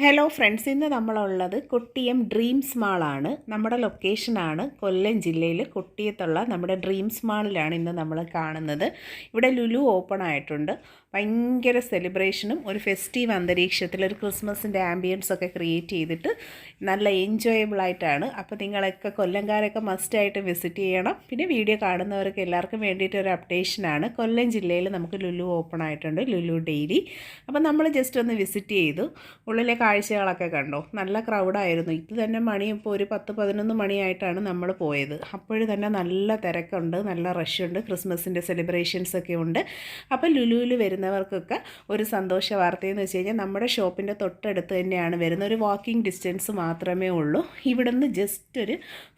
Hello friends, ഇന്ന് നമ്മളുള്ളത് Kottiyam dreams മാളാണ്. നമ്മുടെ ലൊക്കേഷനാണ് കൊല്ലം ജില്ലയിൽ കൊട്ടിയത്തുള്ള നമ്മുടെ ഡ്രീംസ് മാളിലാണ് ഇന്ന് നമ്മൾ കാണുന്നത്. ഇവിടെ ലുലു ഓപ്പൺ ആയിട്ടുണ്ട്. ഭയങ്കര സെലിബ്രേഷനും ഒരു ഫെസ്റ്റീവ് അന്തരീക്ഷത്തിൽ ഒരു ക്രിസ്മസിൻ്റെ ആംബിയൻസ് ഒക്കെ ക്രിയേറ്റ് ചെയ്തിട്ട് നല്ല എൻജോയബിളായിട്ടാണ്. അപ്പോൾ നിങ്ങളൊക്കെ കൊല്ലംകാരൊക്കെ മസ്റ്റായിട്ട് വിസിറ്റ് ചെയ്യണം. പിന്നെ വീഡിയോ കാണുന്നവർക്ക് എല്ലാവർക്കും വേണ്ടിയിട്ട് ഒരു അപ്ഡേഷനാണ്. കൊല്ലം ജില്ലയിൽ നമുക്ക് ലുലു ഓപ്പൺ ആയിട്ടുണ്ട്, ലുലു ഡെയിലി. അപ്പോൾ നമ്മൾ ജസ്റ്റ് ഒന്ന് വിസിറ്റ് ചെയ്തു. ഉള്ളിലെ കാഴ്ചകളൊക്കെ കണ്ടോ, നല്ല ക്രൗഡായിരുന്നു. ഇത് തന്നെ മണി ഇപ്പോൾ ഒരു 10-11 മണിയായിട്ടാണ് നമ്മൾ പോയത്. അപ്പോഴും തന്നെ നല്ല തിരക്കുണ്ട്, നല്ല റഷുണ്ട്, ക്രിസ്മസിൻ്റെ സെലിബ്രേഷൻസൊക്കെ ഉണ്ട്. അപ്പോൾ ലുലുവിൽ വരുന്നവർക്കൊക്കെ ഒരു സന്തോഷ വാർത്തയെന്ന് വെച്ച് കഴിഞ്ഞാൽ നമ്മുടെ ഷോപ്പിൻ്റെ തൊട്ടടുത്ത് തന്നെയാണ് വരുന്നത്. ഒരു വാക്കിംഗ് ഡിസ്റ്റൻസ് മാത്രമേ ഉള്ളൂ. ഇവിടുന്ന് ജസ്റ്റ് ഒരു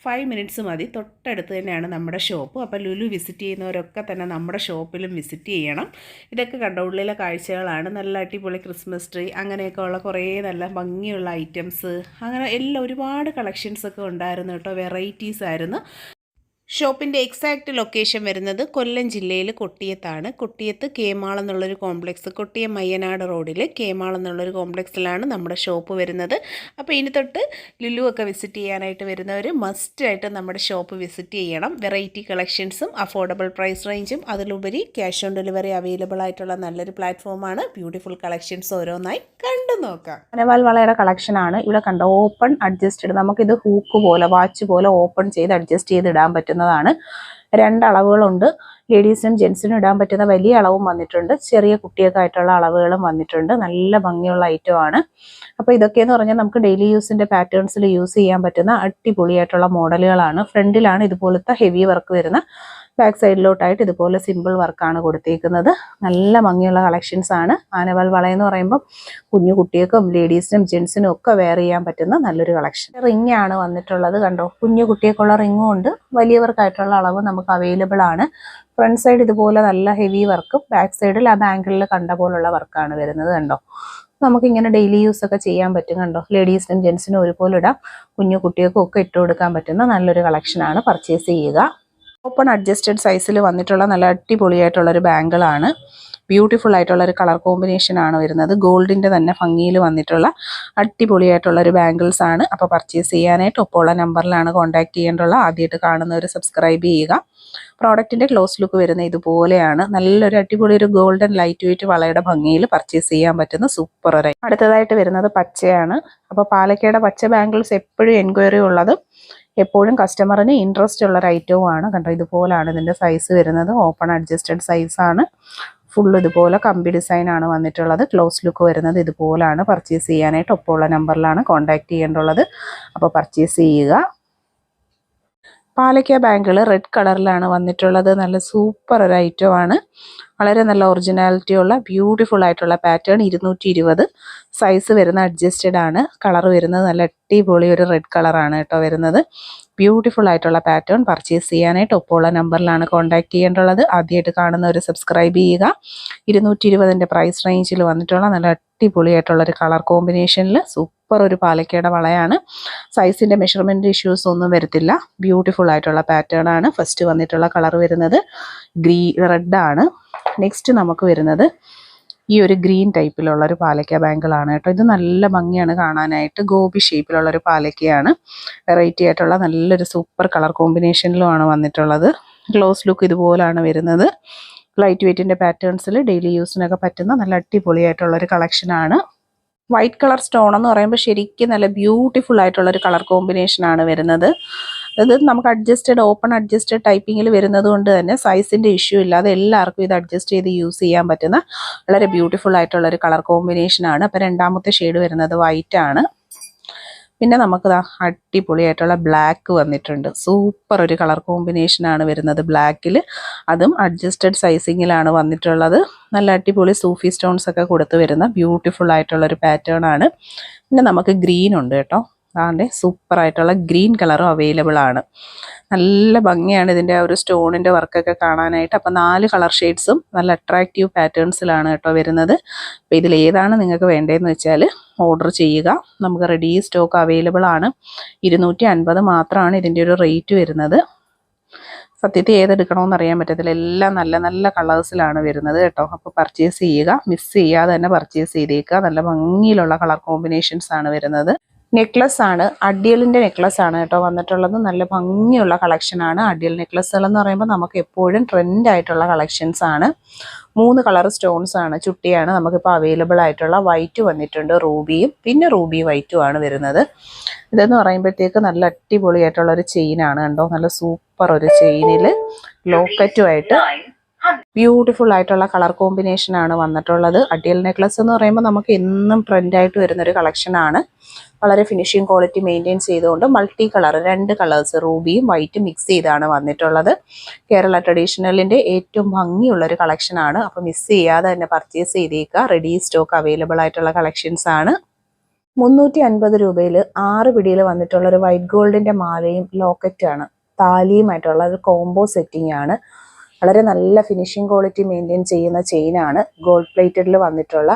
5 മിനിറ്റ്സ് മതി. തൊട്ടടുത്ത് തന്നെയാണ് നമ്മുടെ ഷോപ്പ്. അപ്പോൾ ലുലു വിസിറ്റ് ചെയ്യുന്നവരൊക്കെ തന്നെ നമ്മുടെ ഷോപ്പിലും വിസിറ്റ് ചെയ്യണം. ഇതൊക്കെ കണ്ടോ, ഉള്ളിലെ കാഴ്ചകളാണ്. നല്ല അടിപൊളി ക്രിസ്മസ് ട്രീ, അങ്ങനെയൊക്കെ ഉള്ള കുറേ നല്ല ഭംഗിയുള്ള ഐറ്റംസ്, അങ്ങനെ എല്ലാം ഒരുപാട് കളക്ഷൻസൊക്കെ ഉണ്ടായിരുന്നു കേട്ടോ. വെറൈറ്റീസ് ആയിരുന്നു. ഷോപ്പിൻ്റെ എക്സാക്റ്റ് ലൊക്കേഷൻ വരുന്നത് കൊല്ലം ജില്ലയിൽ കൊട്ടിയത്താണ്. കൊട്ടിയത്ത് കേമാൾ എന്നുള്ളൊരു കോംപ്ലക്സ്, കൊട്ടിയം മയ്യനാട് റോഡിൽ കേമാൾ എന്നുള്ളൊരു കോംപ്ലക്സിലാണ് നമ്മുടെ ഷോപ്പ് വരുന്നത്. അപ്പോൾ ഇനി തൊട്ട് ലുലു ഒക്കെ വിസിറ്റ് ചെയ്യാനായിട്ട് വരുന്നവർ മസ്റ്റായിട്ട് നമ്മുടെ ഷോപ്പ് വിസിറ്റ് ചെയ്യണം. വെറൈറ്റി കളക്ഷൻസും അഫോർഡബിൾ പ്രൈസ് റേഞ്ചും അതിലുപരി ക്യാഷ് ഓൺ ഡെലിവറി അവൈലബിൾ ആയിട്ടുള്ള നല്ലൊരു പ്ലാറ്റ്ഫോമാണ്. ബ്യൂട്ടിഫുൾ കളക്ഷൻസ് ഓരോന്നായി കണ്ടു നോക്കാം. അനവാൽ വളയുടെ കളക്ഷനാണ് ഇവിടെ കണ്ടോ. ഓപ്പൺ അഡ്ജസ്റ്റഡ്, നമുക്കിത് ഹൂക്ക് പോലെ വാച്ച് പോലെ ഓപ്പൺ ചെയ്ത് അഡ്ജസ്റ്റ് ചെയ്ത് ഇടാൻ പറ്റുന്നതാണ്. 2 അളവുകളുണ്ട്. ലേഡീസിനും ജെൻസിനും ഇടാൻ പറ്റുന്ന വലിയ അളവും വന്നിട്ടുണ്ട്, ചെറിയ കുട്ടിയൊക്കെ ആയിട്ടുള്ള അളവുകളും വന്നിട്ടുണ്ട്. നല്ല ഭംഗിയുള്ള ഐറ്റം ആണ്. അപ്പോൾ ഇതൊക്കെയെന്ന് പറഞ്ഞാൽ നമുക്ക് ഡെയിലി യൂസിൻ്റെ പാറ്റേൺസിൽ യൂസ് ചെയ്യാൻ പറ്റുന്ന അടിപൊളിയായിട്ടുള്ള മോഡലുകളാണ്. ഫ്രണ്ടിലാണ് ഇതുപോലത്തെ ഹെവി വർക്ക് വരുന്ന, ബാക്ക് സൈഡിലോട്ടായിട്ട് ഇതുപോലെ സിമ്പിൾ വർക്കാണ് കൊടുത്തേക്കുന്നത്. നല്ല ഭംഗിയുള്ള കളക്ഷൻസ് ആണ്. ആനവാൽ വളയെന്ന് പറയുമ്പോൾ കുഞ്ഞു കുട്ടികൾക്കും ലേഡീസിനും ജെൻസിനും ഒക്കെ വെയർ ചെയ്യാൻ പറ്റുന്ന നല്ലൊരു കളക്ഷൻ. റിംഗ് ആണ് വന്നിട്ടുള്ളത് കണ്ടോ. കുഞ്ഞു കുട്ടികൾക്കുള്ള റിങ്ങും ഉണ്ട്, വലിയവർക്കായിട്ടുള്ള അളവ് നമുക്ക് അവൈലബിൾ ആണ്. ഫ്രണ്ട് സൈഡ് ഇതുപോലെ നല്ല ഹെവി വർക്കും, ബാക്ക് സൈഡിൽ ആ ബാങ്കിളിൽ കണ്ട പോലുള്ള വർക്കാണ് വരുന്നത് കണ്ടോ. നമുക്കിങ്ങനെ ഡെയിലി യൂസ് ഒക്കെ ചെയ്യാൻ പറ്റും കണ്ടോ. ലേഡീസിനും ജെൻസിനും ഒരുപോലെ ഇടാം, കുഞ്ഞു കുട്ടികൾക്കും ഒക്കെ ഇട്ട് കൊടുക്കാൻ പറ്റുന്ന നല്ലൊരു കളക്ഷനാണ്. പർച്ചേസ് ചെയ്യുക. ഓപ്പൺ അഡ്ജസ്റ്റഡ് സൈസിൽ വന്നിട്ടുള്ള നല്ല അടിപൊളിയായിട്ടുള്ളൊരു ബാങ്കിളാണ്. ബ്യൂട്ടിഫുൾ ആയിട്ടുള്ളൊരു കളർ കോമ്പിനേഷൻ ആണ് വരുന്നത്. ഗോൾഡിൻ്റെ തന്നെ ഭംഗിയിൽ വന്നിട്ടുള്ള അടിപൊളിയായിട്ടുള്ളൊരു ബാങ്കിൾസ് ആണ്. അപ്പോൾ പർച്ചേസ് ചെയ്യാനായിട്ട് ഒപ്പമുള്ള നമ്പറിലാണ് കോൺടാക്ട് ചെയ്യേണ്ടുള്ളത്. ആദ്യമായിട്ട് കാണുന്നവർ സബ്സ്ക്രൈബ് ചെയ്യുക. പ്രോഡക്റ്റിൻ്റെ ക്ലോസ് ലുക്ക് വരുന്ന ഇതുപോലെയാണ്. നല്ലൊരു അടിപൊളി ഒരു ഗോൾഡൻ ലൈറ്റ് വെയിറ്റ് വളയുടെ ഭംഗിയിൽ പർച്ചേസ് ചെയ്യാൻ പറ്റുന്ന സൂപ്പർ ഒരു. അടുത്തതായിട്ട് വരുന്നത് പച്ചയാണ്. അപ്പോൾ പാലക്കയുടെ പച്ച ബാങ്കിൾസ് എപ്പോഴും എൻക്വയറി ഉള്ളത്, എപ്പോഴും കസ്റ്റമറിന് ഇൻട്രസ്റ്റ് ഉള്ള ഒരു ഐറ്റവുമാണ് കണ്ടോ. ഇതുപോലാണ് ഇതിൻ്റെ സൈസ് വരുന്നത്. ഓപ്പൺ അഡ്ജസ്റ്റഡ് സൈസാണ്. ഫുള്ള് ഇതുപോലെ കമ്പി ഡിസൈൻ ആണ് വന്നിട്ടുള്ളത്. ക്ലോസ് ലുക്ക് വരുന്നത് ഇതുപോലാണ്. പർച്ചേസ് ചെയ്യാനായിട്ട് ഒപ്പമുള്ള നമ്പറിലാണ് കോൺടാക്ട് ചെയ്യേണ്ടുള്ളത്. അപ്പോൾ പർച്ചേസ് ചെയ്യുക. പാലക്ക ബാങ്കിൾ റെഡ് കളറിലാണ് വന്നിട്ടുള്ളത്. നല്ല സൂപ്പർ ഒരു ഐറ്റമാണ്. വളരെ നല്ല ഒറിജിനാലിറ്റി ഉള്ള ബ്യൂട്ടിഫുൾ ആയിട്ടുള്ള പാറ്റേൺ. 220 സൈസ് വരുന്ന അഡ്ജസ്റ്റഡ് ആണ്. കളർ വരുന്നത് നല്ല അടിപൊളി ഒരു റെഡ് കളറാണ് കേട്ടോ വരുന്നത്. ബ്യൂട്ടിഫുൾ ആയിട്ടുള്ള പാറ്റേൺ. പർച്ചേസ് ചെയ്യാനായിട്ട് ഒപ്പമുള്ള നമ്പറിലാണ് കോൺടാക്ട് ചെയ്യേണ്ടുള്ളത്. ആദ്യമായിട്ട് കാണുന്നവർ സബ്സ്ക്രൈബ് ചെയ്യുക. 220 പ്രൈസ് റേഞ്ചിൽ വന്നിട്ടുള്ള നല്ല അടിപൊളിയായിട്ടുള്ളൊരു കളർ കോമ്പിനേഷനിൽ സൂപ്പർ ഒരു പാലക്കയുടെ വളയാണ്. സൈസിൻ്റെ മെഷർമെൻറ്റ് ഇഷ്യൂസ് ഒന്നും വരത്തില്ല. ബ്യൂട്ടിഫുൾ ആയിട്ടുള്ള പാറ്റേൺ ആണ്. ഫസ്റ്റ് വന്നിട്ടുള്ള കളർ വരുന്നത് റെഡ് ആണ്. നെക്സ്റ്റ് നമുക്ക് വരുന്നത് ഈ ഒരു ഗ്രീൻ ടൈപ്പിലുള്ളൊരു പാലക്ക ബാങ്കിളാണ് കേട്ടോ. ഇത് നല്ല ഭംഗിയാണ് കാണാനായിട്ട്. ഗോപി ഷേപ്പിലുള്ളൊരു പാലക്കയാണ്. വെറൈറ്റി ആയിട്ടുള്ള നല്ലൊരു സൂപ്പർ കളർ കോമ്പിനേഷനിലുമാണ് വന്നിട്ടുള്ളത്. ക്ലോസ് ലുക്ക് ഇതുപോലാണ് വരുന്നത്. ലൈറ്റ് വെയ്റ്റിൻ്റെ പാറ്റേൺസിൽ ഡെയിലി യൂസിനൊക്കെ പറ്റുന്ന നല്ല അടിപൊളിയായിട്ടുള്ളൊരു കളക്ഷനാണ്. വൈറ്റ് കളർ സ്റ്റോൺ എന്ന് പറയുമ്പോൾ ശരിക്കും നല്ല ബ്യൂട്ടിഫുൾ ആയിട്ടുള്ളൊരു കളർ കോമ്പിനേഷനാണ് വരുന്നത്. ഇത് നമുക്ക് അഡ്ജസ്റ്റഡ് ഓപ്പൺ അഡ്ജസ്റ്റഡ് ടൈപ്പിങ്ങിൽ വരുന്നത് കൊണ്ട് തന്നെ സൈസിൻ്റെ ഇഷ്യൂ ഇല്ലാതെ എല്ലാവർക്കും ഇത് അഡ്ജസ്റ്റ് ചെയ്ത് യൂസ് ചെയ്യാൻ പറ്റുന്ന വളരെ ബ്യൂട്ടിഫുൾ ആയിട്ടുള്ളൊരു കളർ കോമ്പിനേഷനാണ്. അപ്പോൾ രണ്ടാമത്തെ ഷെയ്ഡ് വരുന്നത് വൈറ്റ് ആണ്. പിന്നെ നമുക്ക് അടിപൊളിയായിട്ടുള്ള ബ്ലാക്ക് വന്നിട്ടുണ്ട്. സൂപ്പർ ഒരു കളർ കോമ്പിനേഷനാണ് വരുന്നത് ബ്ലാക്കിൽ. അതും അഡ്ജസ്റ്റഡ് സൈസിങ്ങിലാണ് വന്നിട്ടുള്ളത്. നല്ല അടിപൊളി സൂഫി സ്റ്റോൺസ് ഒക്കെ കൊടുത്ത് വരുന്ന ബ്യൂട്ടിഫുൾ ആയിട്ടുള്ളൊരു പാറ്റേൺ ആണ്. പിന്നെ നമുക്ക് ഗ്രീൻ ഉണ്ട് കേട്ടോ. അതാണ്ട് സൂപ്പർ ആയിട്ടുള്ള ഗ്രീൻ കളറും അവൈലബിൾ ആണ്. നല്ല ഭംഗിയാണ് ഇതിൻ്റെ ആ ഒരു സ്റ്റോണിൻ്റെ വർക്കൊക്കെ കാണാനായിട്ട്. അപ്പോൾ 4 കളർ ഷെയ്ഡ്സും നല്ല അട്രാക്റ്റീവ് പാറ്റേൺസിലാണ് കേട്ടോ വരുന്നത്. അപ്പോൾ ഇതിൽ ഏതാണ് നിങ്ങൾക്ക് വേണ്ടതെന്ന് വെച്ചാൽ ഓർഡർ ചെയ്യുക. നമുക്ക് റെഡി സ്റ്റോക്ക് അവൈലബിൾ ആണ്. 250 മാത്രമാണ് ഇതിൻ്റെ ഒരു റേറ്റ് വരുന്നത്. സത്യത്തിൽ ഏതെടുക്കണമെന്ന് അറിയാൻ പറ്റത്തില്ല. എല്ലാം നല്ല നല്ല കളേഴ്സിലാണ് വരുന്നത് കേട്ടോ. അപ്പോൾ പർച്ചേസ് ചെയ്യുക, മിസ് ചെയ്യാതെ തന്നെ പർച്ചേസ് ചെയ്തേക്കുക. നല്ല ഭംഗിയിലുള്ള കളർ കോമ്പിനേഷൻസ് ആണ് വരുന്നത്. നെക്ലസ് ആണ്, അഡിയലിൻ്റെ നെക്ലസ് ആണ് കേട്ടോ വന്നിട്ടുള്ളത്. നല്ല ഭംഗിയുള്ള കളക്ഷനാണ്. അഡിയൽ നെക്ലസ്സുകൾ എന്ന് പറയുമ്പോൾ നമുക്ക് എപ്പോഴും ട്രെൻഡ് ആയിട്ടുള്ള കളക്ഷൻസ് ആണ്. 3 കളർ സ്റ്റോൺസ് ആണ്, ചുട്ടിയാണ് നമുക്കിപ്പോൾ അവൈലബിൾ ആയിട്ടുള്ള. വൈറ്റ് വന്നിട്ടുണ്ട്, റൂബിയും പിന്നെ റൂബി വൈറ്റും ആണ് വരുന്നത്. ഇതെന്ന് പറയുമ്പോഴത്തേക്ക് നല്ല അടിപൊളിയായിട്ടുള്ള ഒരു ചെയിനാണ് കണ്ടോ. നല്ല സൂപ്പർ ഒരു ചെയിനിൽ ലോക്കറ്റുമായിട്ട് ബ്യൂട്ടിഫുൾ ആയിട്ടുള്ള കളർ കോമ്പിനേഷൻ ആണ് വന്നിട്ടുള്ളത്. അഡിയൽ നെക്ലസ് എന്ന് പറയുമ്പോൾ നമുക്ക് എന്നും ട്രെൻഡായിട്ട് വരുന്നൊരു കളക്ഷനാണ്. വളരെ ഫിനിഷിങ് ക്വാളിറ്റി മെയിൻറ്റെയിൻ ചെയ്തുകൊണ്ട് മൾട്ടി കളർ 2 കളേഴ്സ് റൂബിയും വൈറ്റും മിക്സ് ചെയ്താണ് വന്നിട്ടുള്ളത്. കേരള ട്രഡീഷണലിൻ്റെ ഏറ്റവും ഭംഗിയുള്ളൊരു കളക്ഷനാണ്. അപ്പോൾ മിസ് ചെയ്യാതെ തന്നെ പർച്ചേസ് ചെയ്തേക്കുക. റെഡി സ്റ്റോക്ക് അവൈലബിൾ ആയിട്ടുള്ള കളക്ഷൻസ് ആണ്. 350 രൂപയിൽ 6 പിടിയിൽ വന്നിട്ടുള്ള ഒരു വൈറ്റ് ഗോൾഡിൻ്റെ മാലയും ലോക്കറ്റാണ്, താലിയുമായിട്ടുള്ള ഒരു കോംബോ സെറ്റിംഗ് ആണ്. വളരെ നല്ല ഫിനിഷിംഗ് ക്വാളിറ്റി മെയിൻറ്റെയിൻ ചെയ്യുന്ന ചെയിനാണ്. ഗോൾഡ് പ്ലേറ്റഡിൽ വന്നിട്ടുള്ള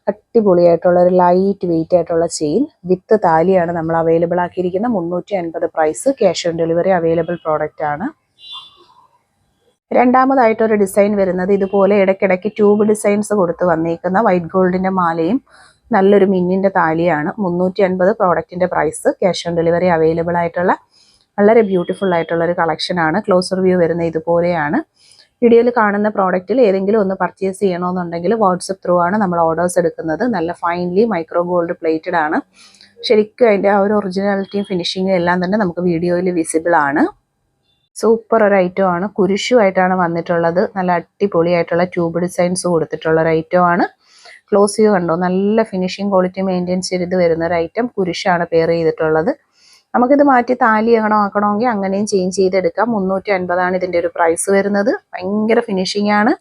അടിപൊളിയായിട്ടുള്ള ഒരു ലൈറ്റ് വെയിറ്റ് ആയിട്ടുള്ള ചെയിൻ വിത്ത് താലിയാണ് നമ്മൾ അവൈലബിൾ ആക്കിയിരിക്കുന്ന. 350 price. Cash on delivery available product ആണ്. രണ്ടാമതായിട്ടൊരു ഡിസൈൻ വരുന്നത് ഇതുപോലെ ഇടയ്ക്കിടയ്ക്ക് ട്യൂബ് ഡിസൈൻസ് കൊടുത്ത് വന്നേക്കുന്ന വൈറ്റ് ഗോൾഡിൻ്റെ മാലയും നല്ലൊരു മിന്നിൻ്റെ താലിയാണ്. 350 പ്രോഡക്റ്റിൻ്റെ price. Cash on delivery available ആയിട്ടുള്ള വളരെ ബ്യൂട്ടിഫുൾ ആയിട്ടുള്ള ഒരു കളക്ഷനാണ്. ക്ലോസർ വ്യൂ വരുന്നത് ഇതുപോലെയാണ്. വീഡിയോയിൽ കാണുന്ന പ്രോഡക്റ്റിൽ ഏതെങ്കിലും ഒന്ന് പർച്ചേസ് ചെയ്യണമെന്നുണ്ടെങ്കിൽ വാട്സപ്പ് ത്രൂ ആണ് നമ്മൾ ഓർഡേഴ്സ് എടുക്കുന്നത്. നല്ല ഫൈൻലി മൈക്രോ ഗോൾഡ് പ്ലേറ്റഡ് ആണ്. ശരിക്കും അതിൻ്റെ ആ ഒരു ഒറിജിനാലിറ്റിയും ഫിനിഷിങ്ങും എല്ലാം തന്നെ നമുക്ക് വീഡിയോയിൽ വിസിബിൾ ആണ്. സൂപ്പർ ഒരു ഐറ്റം ആണ്. കുരിശുമായിട്ടാണ് വന്നിട്ടുള്ളത്. നല്ല അടിപൊളിയായിട്ടുള്ള ട്യൂബ് ഡിസൈൻസ് കൊടുത്തിട്ടുള്ള ഒരു ഐറ്റം ആണ്. ക്ലോസ് വ്യൂ കണ്ടോ, നല്ല ഫിനിഷിംഗ് ക്വാളിറ്റി മെയിൻറ്റെയിൻ ചെയ്ത് വരുന്ന ഒരു ഐറ്റം. കുരിശാണ് പെയർ ചെയ്തിട്ടുള്ളത്. നമുക്കിത് മാറ്റി താലി ആക്കണമെങ്കിൽ അങ്ങനെയും ചേഞ്ച് ചെയ്തെടുക്കാം. 350 ആണ് ഇതിൻ്റെ ഒരു പ്രൈസ് വരുന്നത്. ഭയങ്കര ഫിനിഷിംഗ് ആണ്.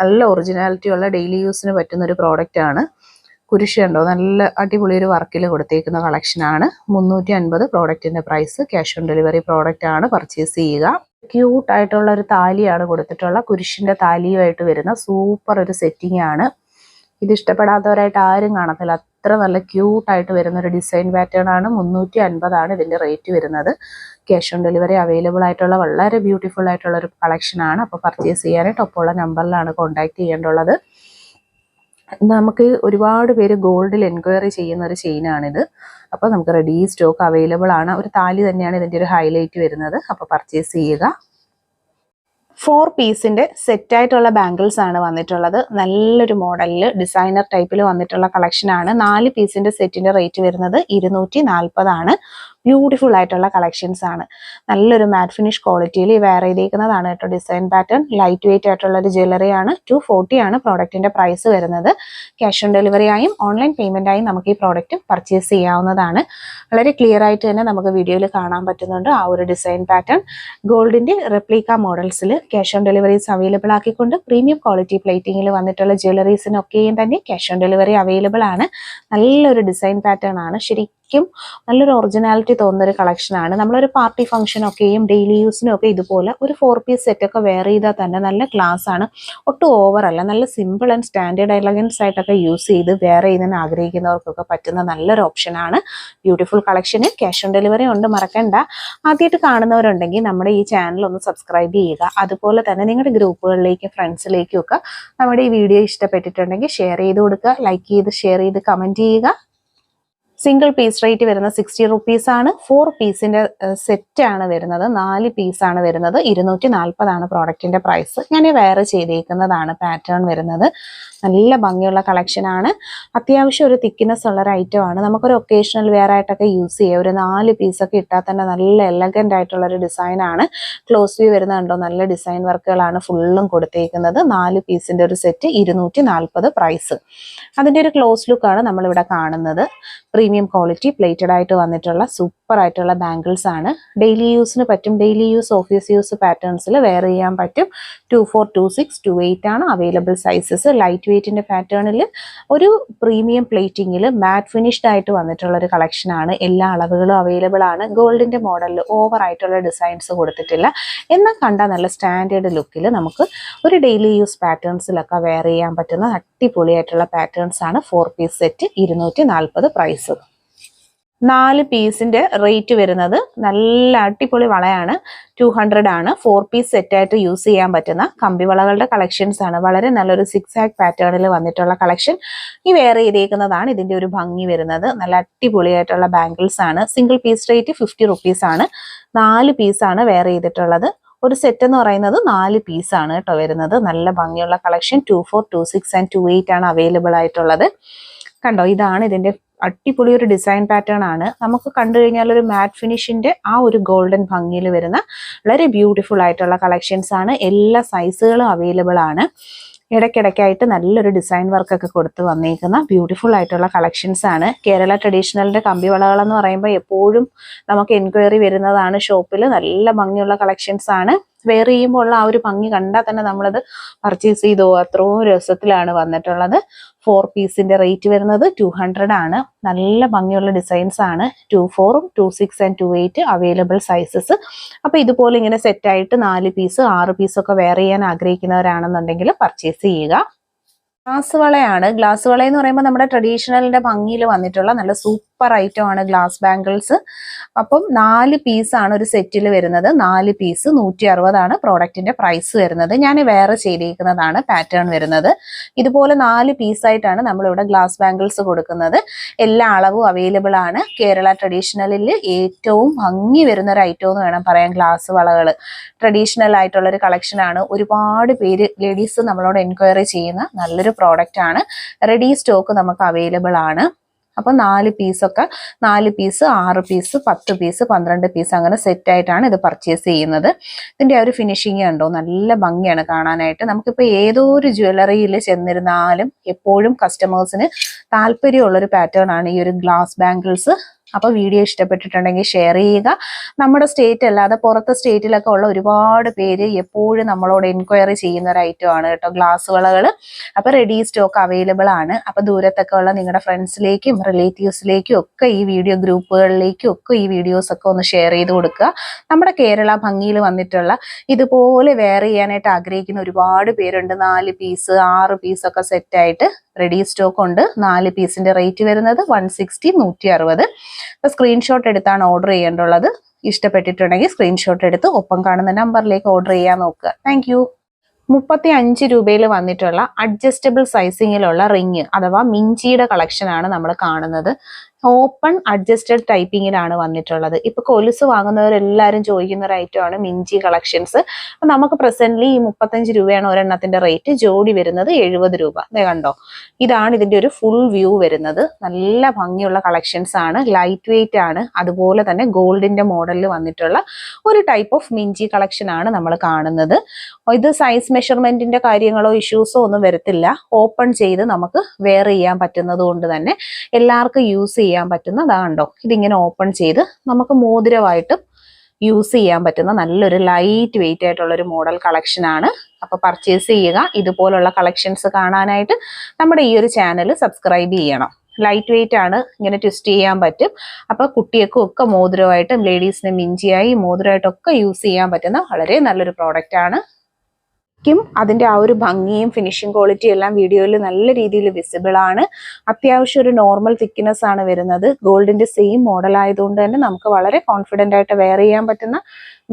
നല്ല ഒറിജിനാലിറ്റി ഉള്ള ഡെയിലി യൂസിന് പറ്റുന്ന ഒരു പ്രോഡക്റ്റ് ആണ്. കുരിശ് കണ്ടോ, നല്ല അടിപൊളി ഒരു വർക്കിൽ കൊടുത്തേക്കുന്ന കളക്ഷനാണ്. 350 പ്രോഡക്റ്റിൻ്റെ price. Cash on delivery product ആണ്. പർച്ചേസ് ചെയ്യുക. ക്യൂട്ട് ആയിട്ടുള്ള ഒരു താലിയാണ് കൊടുത്തിട്ടുള്ള. കുരിശിൻ്റെ താലിയുമായിട്ട് വരുന്ന സൂപ്പർ ഒരു സെറ്റിംഗ് ആണ്. ഇത് ഇഷ്ടപ്പെടാത്തവരായിട്ട് ആരും കാണത്തില്ല. അത്ര നല്ല ക്യൂട്ടായിട്ട് വരുന്നൊരു ഡിസൈൻ പാറ്റേൺ ആണ്. 350 ആണ് ഇതിൻ്റെ റേറ്റ് വരുന്നത്. ക്യാഷ് ഓൺ ഡെലിവറി അവൈലബിൾ ആയിട്ടുള്ള വളരെ ബ്യൂട്ടിഫുൾ ആയിട്ടുള്ള ഒരു കളക്ഷനാണ്. അപ്പോൾ പർച്ചേസ് ചെയ്യാനായിട്ട് ഒപ്പമുള്ള നമ്പറിലാണ് കോൺടാക്ട് ചെയ്യേണ്ടുള്ളത്. നമുക്ക് ഒരുപാട് പേര് ഗോൾഡിൽ എൻക്വയറി ചെയ്യുന്ന ഒരു ചെയിനാണിത്. അപ്പോൾ നമുക്ക് റെഡി സ്റ്റോക്ക് അവൈലബിൾ ആണ്. ഒരു താലി തന്നെയാണ് ഇതിൻ്റെ ഒരു ഹൈലൈറ്റ് വരുന്നത്. അപ്പോൾ പർച്ചേസ് ചെയ്യുക. 4 പീസിൻ്റെ സെറ്റായിട്ടുള്ള ബാംഗിൾസ് ആണ് വന്നിട്ടുള്ളത്. നല്ലൊരു മോഡലിൽ ഡിസൈനർ ടൈപ്പിൽ വന്നിട്ടുള്ള കളക്ഷനാണ്. 4 പീസിൻ്റെ സെറ്റിൻ്റെ റേറ്റ് വരുന്നത് 240 ആണ്. ബ്യൂട്ടിഫുൾ ആയിട്ടുള്ള കളക്ഷൻസ് ആണ്. നല്ലൊരു മാറ്റ് ഫിനിഷ് ക്വാളിറ്റിയിൽ വെയർ ചെയ്തേക്കുന്നതാണ് കേട്ടോ. ഡിസൈൻ പാറ്റേൺ ലൈറ്റ് വെയിറ്റ് ആയിട്ടുള്ള ഒരു ജ്വല്ലറി ആണ്. 240 ആണ് പ്രോഡക്റ്റിൻ്റെ പ്രൈസ് വരുന്നത്. ക്യാഷ് ഓൺ ഡെലിവറി ആയും ഓൺലൈൻ പേയ്മെൻ്റ് ആയും നമുക്ക് ഈ പ്രോഡക്റ്റ് പർച്ചേസ് ചെയ്യാവുന്നതാണ്. വളരെ ക്ലിയർ ആയിട്ട് തന്നെ നമുക്ക് വീഡിയോയിൽ കാണാൻ പറ്റുന്നുണ്ട് ആ ഒരു ഡിസൈൻ പാറ്റേൺ. ഗോൾഡിൻ്റെ റെപ്ലിക്ക മോഡൽസിൽ ക്യാഷ് ഓൺ ഡെലിവറീസ് അവൈലബിൾ ആക്കിക്കൊണ്ട് പ്രീമിയം ക്വാളിറ്റി പ്ലേറ്റിങ്ങിൽ വന്നിട്ടുള്ള ജ്വല്ലറീസിനൊക്കെയും തന്നെ ക്യാഷ് ഓൺ ഡെലിവറി അവൈലബിൾ ആണ്. നല്ലൊരു ഡിസൈൻ പാറ്റേൺ ആണ്. ശരിക്കും നല്ലൊരു ഒറിജിനാലിറ്റി തോന്നുന്നൊരു കളക്ഷനാണ്. നമ്മളൊരു പാർട്ടി ഫംഗ്ഷനൊക്കെയും ഡെയിലി യൂസിനും ഒക്കെ ഇതുപോലെ ഒരു 4 പീസ് സെറ്റൊക്കെ വെയർ ചെയ്താൽ തന്നെ നല്ല ക്ലാസ് ആണ്. ഒട്ടും ഓവറല്ല. നല്ല സിമ്പിൾ ആൻഡ് സ്റ്റാൻഡേർഡ് എലഗൻസ് ആയിട്ടൊക്കെ യൂസ് ചെയ്ത് വെയർ ചെയ്യുന്നതിന് ആഗ്രഹിക്കുന്നവർക്കൊക്കെ പറ്റുന്ന നല്ലൊരു ഓപ്ഷനാണ്. Beautiful collection. Cash on delivery ഉണ്ട്, മറക്കണ്ട. ആദ്യമായിട്ട് കാണുന്നവരുണ്ടെങ്കിൽ നമ്മുടെ ഈ ചാനൽ ഒന്ന് സബ്സ്ക്രൈബ് ചെയ്യുക. അതുപോലെ തന്നെ നിങ്ങളുടെ ഗ്രൂപ്പുകളിലേക്കും ഫ്രണ്ട്സിലേക്കും ഒക്കെ നമ്മുടെ ഈ വീഡിയോ ഇഷ്ടപ്പെട്ടിട്ടുണ്ടെങ്കിൽ ഷെയർ ചെയ്ത് കൊടുക്കുക. ലൈക്ക് ചെയ്ത് ഷെയർ ചെയ്ത് കമൻറ്റ് ചെയ്യുക. സിംഗിൾ പീസ് റേറ്റ് വരുന്നത് 60 റുപ്പീസ് ആണ്. 4 പീസിൻ്റെ സെറ്റാണ് വരുന്നത്. 4 പീസാണ് വരുന്നത്. 240 ആണ് പ്രോഡക്റ്റിൻ്റെ പ്രൈസ്. ഞാൻ വെയർ ചെയ്തേക്കുന്നതാണ് പാറ്റേൺ വരുന്നത്. നല്ല ഭംഗിയുള്ള കളക്ഷനാണ്. അത്യാവശ്യം ഒരു തിക്നെസ് ഉള്ളൊരു ഐറ്റം ആണ്. നമുക്കൊരു ഒക്കേഷണൽ വെയർ ആയിട്ടൊക്കെ യൂസ് ചെയ്യാം. ഒരു 4 പീസൊക്കെ ഇട്ടാൽ തന്നെ നല്ല എലഗൻ്റ് ആയിട്ടുള്ളൊരു ഡിസൈനാണ്. ക്ലോസ് വ്യൂ വരുന്നുണ്ടോ, നല്ല ഡിസൈൻ വർക്കുകളാണ് ഫുള്ളും കൊടുത്തേക്കുന്നത്. 4 പീസിൻ്റെ ഒരു സെറ്റ് 240 പ്രൈസ്. അതിൻ്റെ ഒരു ക്ലോസ് ലുക്കാണ് നമ്മളിവിടെ കാണുന്നത്. പ്രീമിയം ക്വാളിറ്റി പ്ലേറ്റഡ് ആയിട്ട് വന്നിട്ടുള്ള സൂപ്പർ ആയിട്ടുള്ള ബാംഗിൾസ് ആണ്. ഡെയിലി യൂസിന് പറ്റും. ഡെയിലി യൂസ്, ഓഫീസ് യൂസ് പാറ്റേൺസിൽ വെയർ ചെയ്യാൻ പറ്റും. 24, 26, 28 ആണ് അവൈലബിൾ സൈസസ്. ലൈറ്റ് വെയ്റ്റിൻ്റെ പാറ്റേണിൽ ഒരു പ്രീമിയം പ്ലേറ്റിങ്ങിൽ മാറ്റ് ഫിനിഷ്ഡ് ആയിട്ട് വന്നിട്ടുള്ള ഒരു കളക്ഷനാണ്. എല്ലാ അളവുകളും അവൈലബിൾ ആണ്. ഗോൾഡിൻ്റെ മോഡലിൽ ഓവർ ആയിട്ടുള്ള ഡിസൈൻസ് കൊടുത്തിട്ടില്ല. എന്നാൽ കണ്ടാൽ നല്ല സ്റ്റാൻഡേർഡ് ലുക്കിൽ നമുക്ക് ഒരു ഡെയിലി യൂസ് പാറ്റേൺസിലൊക്കെ വെയർ ചെയ്യാൻ പറ്റുന്ന അടിപൊളിയായിട്ടുള്ള പാറ്റേൺസ് ആണ്. 4 പീസ് സെറ്റ് 240 പ്രൈസ്. 4 പീസിന്റെ റേറ്റ് വരുന്നത് നല്ല അടിപൊളി വളയാണ്. 200 ആണ്. 4 പീസ് സെറ്റായിട്ട് യൂസ് ചെയ്യാൻ പറ്റുന്ന കമ്പിവളകളുടെ കളക്ഷൻസ് ആണ്. വളരെ നല്ലൊരു 6 ആഗ് പാറ്റേണിൽ വന്നിട്ടുള്ള കളക്ഷൻ. ഈ വെയർ ചെയ്തേക്കുന്നതാണ് ഇതിന്റെ ഒരു ഭംഗി വരുന്നത്. നല്ല അടിപൊളിയായിട്ടുള്ള ബാംഗിൾസ് ആണ്. സിംഗിൾ പീസ് റേറ്റ് 50 റുപ്പീസ് ആണ്. 4 പീസാണ് വെയർ ചെയ്തിട്ടുള്ളത്. ഒരു സെറ്റ് എന്ന് പറയുന്നത് 4 പീസാണ് കേട്ടോ വരുന്നത്. നല്ല ഭംഗിയുള്ള കളക്ഷൻ. 24, 26 ആൻഡ് 28 ആണ് അവൈലബിൾ ആയിട്ടുള്ളത്. കണ്ടോ, ഇതാണ് ഇതിന്റെ അടിപൊളി ഒരു ഡിസൈൻ പാറ്റേൺ ആണ്. നമുക്ക് കണ്ടു കഴിഞ്ഞാൽ ഒരു മാറ്റ് ഫിനിഷിന്റെ ആ ഒരു ഗോൾഡൻ ഭംഗിയിൽ വരുന്ന വളരെ ബ്യൂട്ടിഫുൾ ആയിട്ടുള്ള കളക്ഷൻസ് ആണ്. എല്ലാ സൈസുകളും അവൈലബിൾ ആണ്. ഇടയ്ക്കിടയ്ക്കായിട്ട് നല്ലൊരു ഡിസൈൻ വർക്കൊക്കെ കൊടുത്ത് വന്നേക്കുന്ന ബ്യൂട്ടിഫുൾ ആയിട്ടുള്ള കളക്ഷൻസ് ആണ്. കേരള ട്രഡീഷണലിന്റെ കമ്പിവളകൾ എന്ന് പറയുമ്പോൾ എപ്പോഴും നമുക്ക് എൻക്വയറി വരുന്നതാണ് ഷോപ്പിൽ. നല്ല ഭംഗിയുള്ള കളക്ഷൻസ് ആണ്. വെയർ ചെയ്യുമ്പോൾ ഉള്ള ആ ഒരു ഭംഗി കണ്ടാൽ തന്നെ നമ്മളത് പർച്ചേസ് ചെയ്തോ, അത്രയും രസത്തിലാണ് വന്നിട്ടുള്ളത്. 4 പീസിന്റെ റേറ്റ് വരുന്നത് 200 ആണ്. നല്ല ഭംഗിയുള്ള ഡിസൈൻസ് ആണ്. 24, 26 ആൻഡ് 28 അവൈലബിൾ സൈസസ്. അപ്പൊ ഇതുപോലെ ഇങ്ങനെ സെറ്റായിട്ട് 4 പീസ് 6 പീസൊക്കെ വെയർ ചെയ്യാൻ ആഗ്രഹിക്കുന്നവരാണെന്നുണ്ടെങ്കിൽ പർച്ചേസ് ചെയ്യുക. ഗ്ലാസ് വളയാണ്. ഗ്ലാസ് വള എന്ന് പറയുമ്പോൾ നമ്മുടെ ട്രഡീഷണലിന്റെ ഭംഗിയിൽ വന്നിട്ടുള്ള നല്ല സൂപ്പർ ഐറ്റം ആണ് ഗ്ലാസ് ബാംഗിൾസ്. അപ്പം 4 പീസാണ് ഒരു സെറ്റിൽ വരുന്നത്. 4 പീസ് 160 ആണ് പ്രോഡക്റ്റിന്റെ പ്രൈസ് വരുന്നത്. ഞാൻ വേറെ ചെയ്തിരിക്കുന്നതാണ് പാറ്റേൺ വരുന്നത്. ഇതുപോലെ 4 പീസായിട്ടാണ് നമ്മളിവിടെ ഗ്ലാസ് ബാംഗിൾസ് കൊടുക്കുന്നത്. എല്ലാ അളവും അവൈലബിൾ ആണ്. കേരള ട്രഡീഷണലിൽ ഏറ്റവും ഭംഗി വരുന്ന ഒരു ഐറ്റം എന്ന് വേണം പറയാൻ ഗ്ലാസ് വളകൾ. ട്രഡീഷണൽ ആയിട്ടുള്ള ഒരു കളക്ഷൻ ആണ്. ഒരുപാട് പേര് ലേഡീസ് നമ്മളോട് എൻക്വയറി ചെയ്യുന്ന നല്ലൊരു പ്രോഡക്റ്റ് ആണ്. റെഡി സ്റ്റോക്ക് നമുക്ക് അവൈലബിൾ ആണ്. അപ്പൊ 4 പീസൊക്കെ 4 പീസ് 6 പീസ് 10 പീസ് 12 പീസ് അങ്ങനെ സെറ്റ് ആയിട്ടാണ് ഇത് പർച്ചേസ് ചെയ്യുന്നത്. ഇതിന്റെ ആ ഒരു ഫിനിഷിങ് കണ്ടോ, നല്ല ഭംഗിയാണ് കാണാനായിട്ട്. നമുക്കിപ്പോൾ ഏതോ ഒരു ജ്വല്ലറിയിൽ ചെന്നിരുന്നാലും എപ്പോഴും കസ്റ്റമേഴ്സിന് താല്പര്യമുള്ളൊരു പാറ്റേൺ ആണ് ഈ ഒരു ഗ്ലാസ് ബാംഗിൾസ്. അപ്പോൾ വീഡിയോ ഇഷ്ടപ്പെട്ടിട്ടുണ്ടെങ്കിൽ ഷെയർ ചെയ്യുക. നമ്മുടെ സ്റ്റേറ്റ് അല്ലാതെ പുറത്തെ സ്റ്റേറ്റിലൊക്കെ ഉള്ള ഒരുപാട് പേര് എപ്പോഴും നമ്മളോട് എൻക്വയറി ചെയ്യുന്ന ഒരു ഐറ്റം ആണ് കേട്ടോ ഗ്ലാസ് വളകൾ. അപ്പോൾ റെഡി സ്റ്റോക്ക് അവൈലബിൾ ആണ്. അപ്പോൾ ദൂരത്തൊക്കെ ഉള്ള നിങ്ങളുടെ ഫ്രണ്ട്സിലേക്കും റിലേറ്റീവ്സിലേക്കും ഒക്കെ ഈ വീഡിയോ ഗ്രൂപ്പുകളിലേക്കും ഒക്കെ ഈ വീഡിയോസ് ഒക്കെ ഒന്ന് ഷെയർ ചെയ്ത് കൊടുക്കുക. നമ്മുടെ കേരള ഭംഗിയിൽ വന്നിട്ടുള്ള ഇതുപോലെ വെയർ ചെയ്യാനായിട്ട് ആഗ്രഹിക്കുന്ന ഒരുപാട് പേരുണ്ട്. 4 പീസ് 6 പീസൊക്കെ സെറ്റായിട്ട് റെഡി സ്റ്റോക്ക് ഉണ്ട്. 4 പീസിന്റെ റേറ്റ് വരുന്നത് 160, 160. അപ്പൊ സ്ക്രീൻഷോട്ട് എടുത്താണ് ഓർഡർ ചെയ്യേണ്ടുള്ളത്. ഇഷ്ടപ്പെട്ടിട്ടുണ്ടെങ്കിൽ സ്ക്രീൻഷോട്ട് എടുത്ത് ഒപ്പം കാണുന്ന നമ്പറിലേക്ക് ഓർഡർ ചെയ്യാൻ നോക്കുക. താങ്ക് 35 രൂപയിൽ വന്നിട്ടുള്ള അഡ്ജസ്റ്റബിൾ സൈസിങ്ങിലുള്ള റിങ് അഥവാ മിഞ്ചിയുടെ കളക്ഷൻ ആണ് നമ്മൾ കാണുന്നത്. ഓപ്പൺ അഡ്ജസ്റ്റഡ് ടൈപ്പിങ്ങിലാണ് വന്നിട്ടുള്ളത്. ഇപ്പൊ കൊലുസ് വാങ്ങുന്നവരെല്ലാവരും ചോദിക്കുന്ന ഒരു ഐറ്റം ആണ് മിഞ്ചി കളക്ഷൻസ്. അപ്പൊ നമുക്ക് പ്രസന്റ്ലി ഈ 35 രൂപയാണ് ഒരെണ്ണത്തിന്റെ റേറ്റ്. ജോഡി വരുന്നത് 70 രൂപ. കണ്ടോ, ഇതാണ് ഇതിന്റെ ഒരു ഫുൾ വ്യൂ വരുന്നത്. നല്ല ഭംഗിയുള്ള കളക്ഷൻസ് ആണ്. ലൈറ്റ് വെയിറ്റ് ആണ്. അതുപോലെ തന്നെ ഗോൾഡിന്റെ മോഡലിൽ വന്നിട്ടുള്ള ഒരു ടൈപ്പ് ഓഫ് മിഞ്ചി കളക്ഷൻ ആണ് നമ്മൾ കാണുന്നത്. ഇത് സൈസ് മെഷർമെന്റിന്റെ കാര്യങ്ങളോ ഇഷ്യൂസോ ഒന്നും വരത്തില്ല. ഓപ്പൺ ചെയ്ത് നമുക്ക് വെയർ ചെയ്യാൻ പറ്റുന്നത് കൊണ്ട് തന്നെ എല്ലാവർക്കും യൂസ് ചെയ്യാൻ പറ്റുന്നതാണ്ടോ. ഇതിങ്ങനെ ഓപ്പൺ ചെയ്ത് നമുക്ക് മോതിരമായിട്ട് യൂസ് ചെയ്യാൻ പറ്റുന്ന നല്ലൊരു ലൈറ്റ് വെയിറ്റ് ആയിട്ടുള്ള ഒരു മോഡൽ കളക്ഷൻ ആണ്. അപ്പൊ പർച്ചേസ് ചെയ്യുക. ഇതുപോലുള്ള കളക്ഷൻസ് കാണാനായിട്ട് നമ്മുടെ ഈ ഒരു ചാനൽ സബ്സ്ക്രൈബ് ചെയ്യണം. ലൈറ്റ് വെയിറ്റ് ആണ്, ഇങ്ങനെ ട്വിസ്റ്റ് ചെയ്യാൻ പറ്റും. അപ്പൊ കുട്ടികൾക്കും ഒക്കെ മോതിരമായിട്ടും ലേഡീസിന് മിഞ്ചിയായി മോതിരമായിട്ടൊക്കെ യൂസ് ചെയ്യാൻ പറ്റുന്ന വളരെ നല്ലൊരു പ്രോഡക്റ്റ് ആണ്. അതിന്റെ ആ ഒരു ഭംഗിയും ഫിനിഷിംഗ് ക്വാളിറ്റിയും എല്ലാം വീഡിയോയിൽ നല്ല രീതിയിൽ വിസിബിൾ ആണ്. അത്യാവശ്യം ഒരു നോർമൽ തിക്നെസ് ആണ് വരുന്നത്. ഗോൾഡിന്റെ സെയിം മോഡൽ ആയതുകൊണ്ട് തന്നെ നമുക്ക് വളരെ കോൺഫിഡന്റ് ആയിട്ട് വെയർ ചെയ്യാൻ പറ്റുന്ന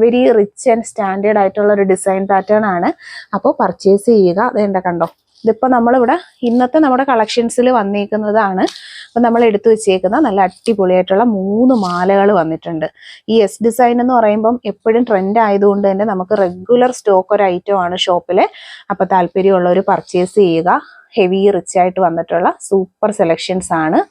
വെരി റിച്ച് ആൻഡ് സ്റ്റാൻഡേർഡ് ആയിട്ടുള്ള ഒരു ഡിസൈൻ പാറ്റേൺ ആണ്. അപ്പോൾ പർച്ചേസ് ചെയ്യുക. അതെന്താ കണ്ടോ, ഇതിപ്പോൾ നമ്മളിവിടെ ഇന്നത്തെ നമ്മുടെ കളക്ഷൻസിൽ വന്നേക്കുന്നതാണ്. അപ്പം നമ്മൾ എടുത്തു വെച്ചേക്കുന്ന നല്ല അടിപൊളിയായിട്ടുള്ള 3 മാലകൾ വന്നിട്ടുണ്ട്. ഈ എസ് ഡിസൈൻ എന്ന് പറയുമ്പം എപ്പോഴും ട്രെൻഡ് ആയതുകൊണ്ട് തന്നെ നമുക്ക് റെഗുലർ സ്റ്റോക്ക് ഒരു ഐറ്റം ആണ് ഷോപ്പിലെ. അപ്പോൾ താല്പര്യമുള്ളവർ പർച്ചേസ് ചെയ്യുക. ഹെവി റിച്ച് ആയിട്ട് വന്നിട്ടുള്ള സൂപ്പർ സെലക്ഷൻസ് ആണ്.